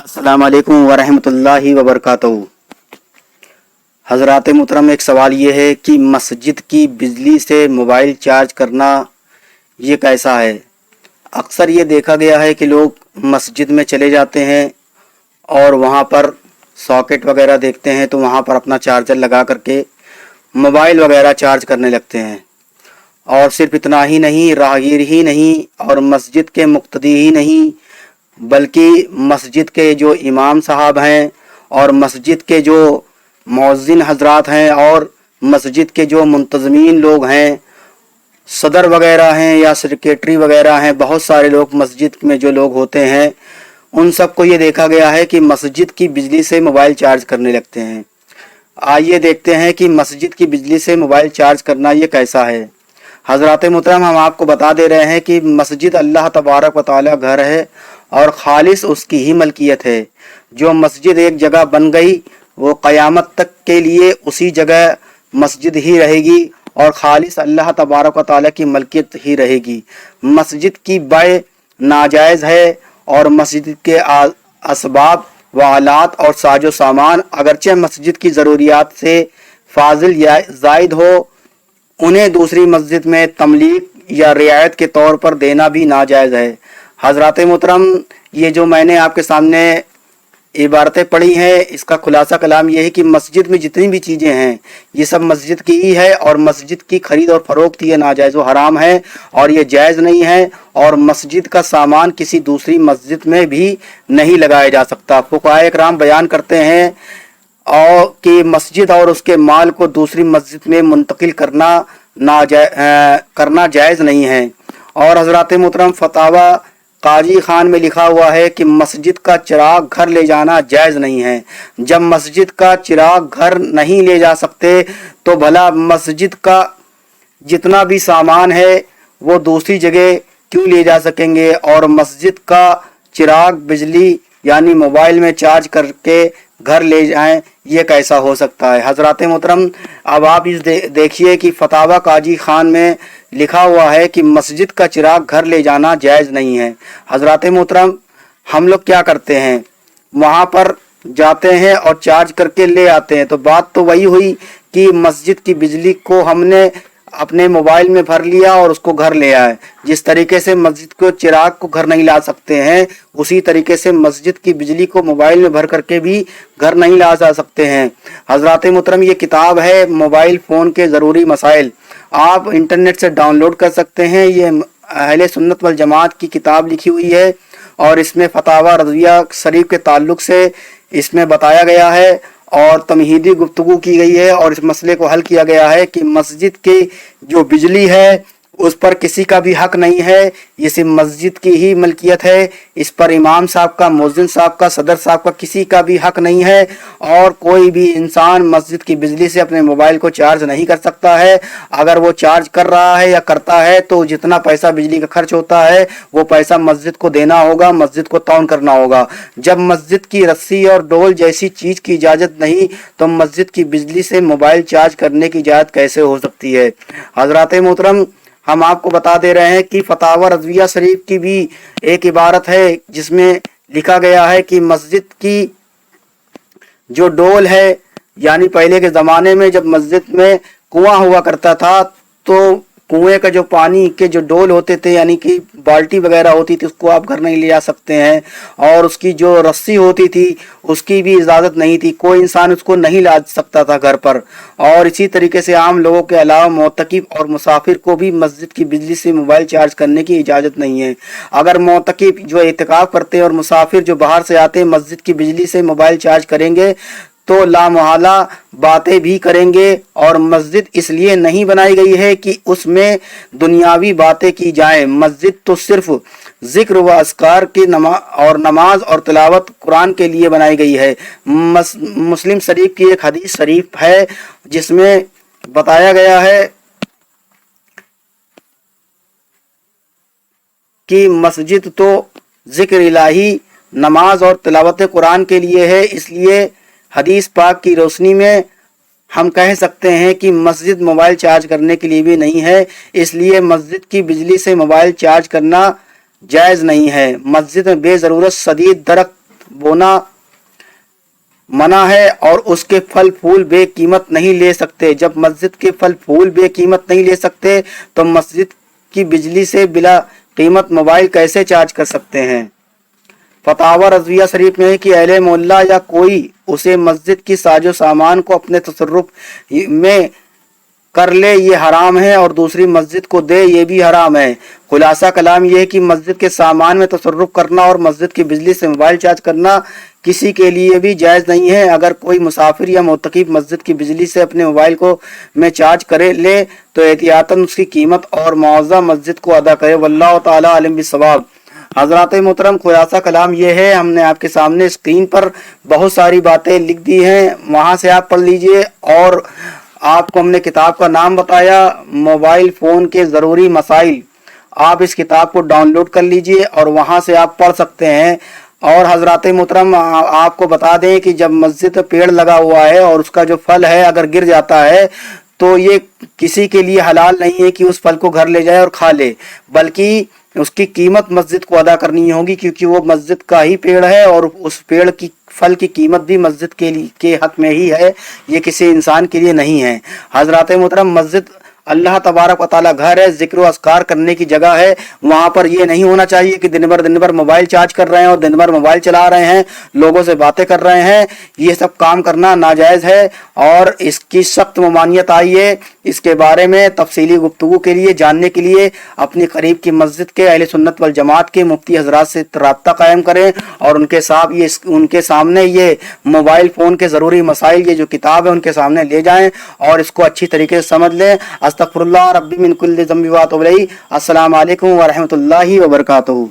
अस्सलाम वालेकुम वरहमतुल्लाहि वबरकातुहू। हज़रात मुहतरम, एक सवाल ये है कि मस्जिद की बिजली से मोबाइल चार्ज करना ये कैसा है। अक्सर ये देखा गया है कि लोग मस्जिद में चले जाते हैं और वहाँ पर सॉकेट वगैरह देखते हैं तो वहाँ पर अपना चार्जर लगा करके मोबाइल वगैरह चार्ज करने लगते हैं। और सिर्फ इतना ही नहीं, राहगीर ही नहीं और मस्जिद के मुक्तदी ही नहीं, बल्कि मस्जिद के जो इमाम साहब हैं और मस्जिद के जो मौज़िन हजरात हैं और मस्जिद के जो मुंतज़मीन लोग हैं, सदर वगैरह हैं या सेक्रेटरी वगैरह हैं, बहुत सारे लोग मस्जिद में जो लोग होते हैं, उन सबको ये देखा गया है कि मस्जिद की बिजली से मोबाइल चार्ज करने लगते हैं। आइए देखते हैं कि मस्जिद की बिजली से मोबाइल चार्ज करना ये कैसा है। हज़रात मुहतरम, हम आपको बता दे रहे हैं कि मस्जिद अल्लाह तबारक व तआला घर है और ख़ालिस उसकी ही मलकियत है। जो मस्जिद एक जगह बन गई वो क़यामत तक के लिए उसी जगह मस्जिद ही रहेगी और ख़ालिस अल्लाह तबारक व तआला की मलकियत ही रहेगी। मस्जिद की बै नाजायज़ है और मस्जिद के असबाब व आलात और साजो सामान अगरचे मस्जिद की ज़रूरियात से फाजिल या ज़ायद हो, उन्हें दूसरी मस्जिद में तमलीक या रियायत के तौर पर देना भी नाजायज़ है। हज़रात मोहतरम, ये जो मैंने आपके सामने इबारतें पढ़ी हैं, इसका खुलासा कलाम ये है कि मस्जिद में जितनी भी चीज़ें हैं ये सब मस्जिद की ही है और मस्जिद की खरीद और फरोख्त ये नाजायज़ व हराम है और ये जायज़ नहीं है। और मस्जिद का सामान किसी दूसरी मस्जिद में भी नहीं लगाया जा सकता। फुक़हा इकराम बयान करते हैं और कि मस्जिद और उसके माल को दूसरी मस्जिद में मुंतकिल करना जायज़ नहीं है। और हज़रात मोहतरम, फतावा काजी खान में लिखा हुआ है कि मस्जिद का चिराग घर ले जाना जायज़ नहीं है। जब मस्जिद का चिराग घर नहीं ले जा सकते तो भला मस्जिद का जितना भी सामान है वो दूसरी जगह क्यों ले जा सकेंगे। और मस्जिद का चिराग बिजली यानी मोबाइल में चार्ज करके घर ले जाएं, ये कैसा हो सकता है। हज़रात मोहतरम, अब आप इस देखिए कि फतावा काजी खान में लिखा हुआ है कि मस्जिद का चिराग घर ले जाना जायज़ नहीं है। हज़रात मोहतरम, हम लोग क्या करते हैं, वहाँ पर जाते हैं और चार्ज करके ले आते हैं। तो बात तो वही हुई कि मस्जिद की बिजली को हमने अपने मोबाइल में भर लिया और उसको घर ले आए। जिस तरीके से मस्जिद को चिराग को घर नहीं ला सकते हैं, उसी तरीके से मस्जिद की बिजली को मोबाइल में भर करके भी घर नहीं ला जा सकते हैं। हज़रात मुहतरम, ये किताब है मोबाइल फ़ोन के ज़रूरी मसाइल, आप इंटरनेट से डाउनलोड कर सकते हैं। ये अहले सुन्नत वल जमात की किताब लिखी हुई है और इसमें फतावा रज़विया शरीफ के ताल्लुक़ से इसमें बताया गया है और तमहीदी गुफ्तगू की गई है और इस मसले को हल किया गया है कि मस्जिद की जो बिजली है उस पर किसी का भी हक नहीं है, ये सिर्फ मस्जिद की ही मलकियत है। इस पर इमाम साहब का, मुअज्जिन साहब का, सदर साहब का किसी का भी हक नहीं है और कोई भी इंसान मस्जिद की बिजली से अपने मोबाइल को चार्ज नहीं कर सकता है। अगर वो चार्ज कर रहा है या करता है तो जितना पैसा बिजली का खर्च होता है वो पैसा मस्जिद को देना होगा, मस्जिद को तौन करना होगा। जब मस्जिद की रस्सी और डोल जैसी चीज़ की इजाज़त नहीं तो मस्जिद की बिजली से मोबाइल चार्ज करने की इजाज़त कैसे हो सकती है। हज़रात मोहतरम, हम आपको बता दे रहे हैं कि फतावा रज़विया शरीफ की भी एक इबारत है जिसमें लिखा गया है कि मस्जिद की जो डोल है, यानी पहले के ज़माने में जब मस्जिद में कुआं हुआ करता था तो कुएं का जो पानी के जो डोल होते थे यानी कि बाल्टी वगैरह होती थी, उसको आप घर नहीं ले जा सकते हैं। और उसकी जो रस्सी होती थी उसकी भी इजाज़त नहीं थी, कोई इंसान उसको नहीं ला सकता था घर पर। और इसी तरीके से आम लोगों के अलावा मोतकिफ और मुसाफिर को भी मस्जिद की बिजली से मोबाइल चार्ज करने की इजाज़त नहीं है। अगर मोतकिफ जो इत्तिकाफ़ करते हैं और मुसाफिर जो बाहर से आते हैं मस्जिद की बिजली से मोबाइल चार्ज करेंगे तो लामहला बातें भी करेंगे। और मस्जिद इसलिए नहीं बनाई गई है कि उसमें दुनियावी बातें की जाएं। मस्जिद तो सिर्फ जिक्र व अस्कार की नमाज और तिलावत कुरान के लिए बनाई गई है। मुस्लिम शरीफ की एक हदीस शरीफ है जिसमें बताया गया है कि मस्जिद तो जिक्र इलाही, नमाज और तिलावत कुरान के लिए है। इसलिए हदीस पाक की रोशनी में हम कह सकते हैं कि मस्जिद मोबाइल चार्ज करने के लिए भी नहीं है। इसलिए मस्जिद की बिजली से मोबाइल चार्ज करना जायज़ नहीं है। मस्जिद में बेज़रूरत शदीद दरख्त बोना मना है और उसके फल फूल बेकीमत नहीं ले सकते। जब मस्जिद के फल फूल बेकीमत नहीं ले सकते तो मस्जिद की बिजली से बिला कीमत मोबाइल कैसे चार्ज कर सकते हैं। फतावा रज़विया शरीफ में है कि अहले मोहल्ला या कोई उसे मस्जिद की साजो सामान को अपने तसर्रुफ में कर ले ये हराम है और दूसरी मस्जिद को दे ये भी हराम है। खुलासा कलाम यह है कि मस्जिद के सामान में तसर्रुफ करना और मस्जिद की बिजली से मोबाइल चार्ज करना किसी के लिए भी जायज़ नहीं है। अगर कोई मुसाफिर या मुतकिफ मस्जिद की बिजली से अपने मोबाइल को में चार्ज करे ले तो एहतियातन उसकी कीमत और मुआवजा मस्जिद को अदा करे। वल्लाहु ताला आलिम बिस्सवाब। हजरात मोहतरम, खुलासा कलाम ये है, हमने आपके सामने स्क्रीन पर बहुत सारी बातें लिख दी हैं, वहाँ से आप पढ़ लीजिए। और आपको हमने किताब का नाम बताया, मोबाइल फ़ोन के ज़रूरी मसाइल। आप इस किताब को डाउनलोड कर लीजिए और वहाँ से आप पढ़ सकते हैं। और हजरात मोहतरम, आपको बता दें कि जब मस्जिद पे पेड़ लगा हुआ है और उसका जो फल है अगर गिर जाता है तो ये किसी के लिए हलाल नहीं है कि उस फल को घर ले जाए और खा ले, बल्कि उसकी कीमत मस्जिद को अदा करनी होगी, क्योंकि वो मस्जिद का ही पेड़ है और उस पेड़ की फल की कीमत भी मस्जिद के हक में ही है, ये किसी इंसान के लिए नहीं है। हजरात मोहतरम, मस्जिद अल्लाह तबारक व तआला घर है, जिक्र व अस्कार करने की जगह है। वहाँ पर ये नहीं होना चाहिए कि दिन भर मोबाइल चार्ज कर रहे हैं और दिन भर मोबाइल चला रहे हैं, लोगों से बातें कर रहे हैं। ये सब काम करना नाजायज़ है और इसकी सख्त ममानियत आई है। इसके बारे में तफसीली गुफ्तगू के लिए, जानने के लिए अपनी करीब की मस्जिद के अहले सुन्नत वल जमात के मुफ्ती हजरात से राब्ता कायम करें और उनके सामने ये मोबाइल फ़ोन के ज़रूरी मसाइल, ये जो किताब है उनके सामने ले जाएं और इसको अच्छी तरीके से समझ लें। अस्तगफिरुल्लाह रब्बी मिन कुल्लि ज़ंबि व अतूबु इलैहि। अस्सलामु अलैकुम व रहमतुल्लाहि व बरकातुहू।